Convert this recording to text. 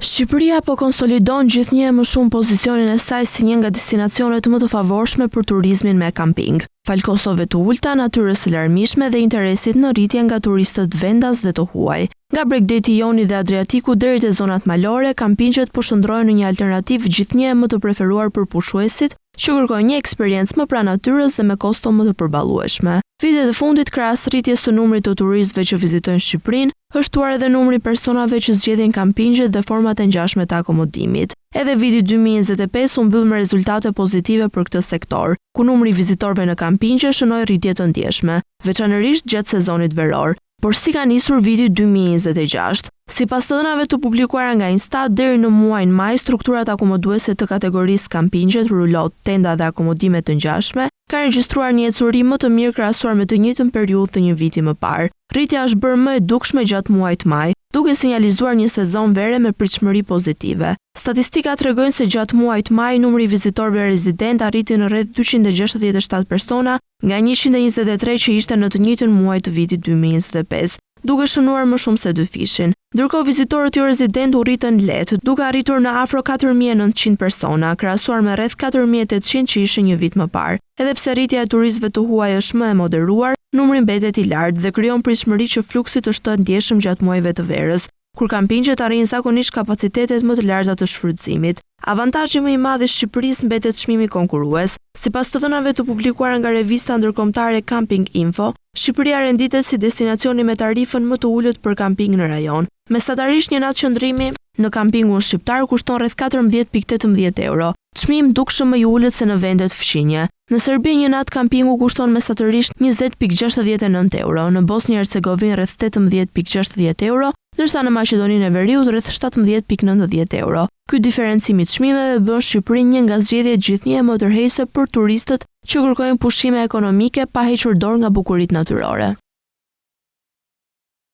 Shqipëria po konsolidon gjithnjë më shumë pozicionin e saj si një nga destinacionet më të favorshme për turizmin me kamping. Falkosove të ulta, natyrës së larmishme dhe interesit në rritje nga turistët vendas dhe të huaj. Nga Bregdeti i Jonit dhe Adriatiku deri te zonat malore, kampingjet po shndrohen në një alternativë gjithnjë më të preferuar për pushuesit që kërkojnë një eksperiencë më pranë natyrës dhe me kosto më të përballueshme. Vitet e fundit, krahas rritjes së numrit të turistëve që vizitojnë Shqipërinë, është shtuar edhe numri personave që zgjedhin kampingjet dhe format e ngjashme të akomodimit. Edhe viti 2025 u mbyll me rezultate pozitive për këtë sektor, ku numri i vizitorëve në kampingje shënoi rritje të ndjeshme, veçanërisht gjatë sezonit veror. Por si ka nisur viti 2026? Sipas të dhënave të publikuara nga Instat, deri në muajin maj, strukturat akomoduese të kategorisë kampingjet, rulot, tenda dhe akomodime të ngjashme ka regjistruar një ecuri më të mirë krahasuar me të njëjtën periudhë të një viti më parë. Rritja është bërë më e dukshme gjatë muajit maj, duke sinjalizuar një sezon vere me pritshmëri pozitive. Statistikat tregojnë se gjatë muajit maj numri i vizitorëve rezident arriti në rreth 267 persona nga 123 që ishte në të njëjtën muaj të vitit 2025, duke shënuar më shumë se dyfishin. Ndërkohë vizitorët jo rezident u rritën lehtë, duke arritur në afro 4900 persona, krahasuar me rreth 4800 që ishin një vit më parë. Edhe pse rritja e turistëve të huaj është më e moderuar, numri mbetet i lartë dhe krijon pritshmëri që fluksit është të ndjeshëm gjatë muajve të verës, kur kampingjet arrin zakonisht kapacitetet më të larta të shfrytëzimit. Avantazhi më i madh i Shqipërisë mbetet çmimi konkurrues. Sipas të dhënave të publikuara nga revista ndërkombëtare Camping Info, Shqipëria renditet si destinacioni me tarifën më të ulët për kamping në rajon. Mesatarisht një natë qëndrimi në kampingun shqiptar kushton rreth 14.18 euro, çmim dukshëm më i ulët se në vendet fqinje. Në Serbi një natë kampingu kushton mesatërisht 20.69 euro, në Bosnjë Hercegovinë rreth 18.60 euro, ndërsa në Maqedoninë e Veriut rreth 17.90 euro. Ky diferencim i çmimeve bën Shqipërinë një nga zgjedhjet gjithnjë më tërheqëse për turistët që kërkojnë pushime ekonomike pa hequr dorë nga bukuritë natyrore.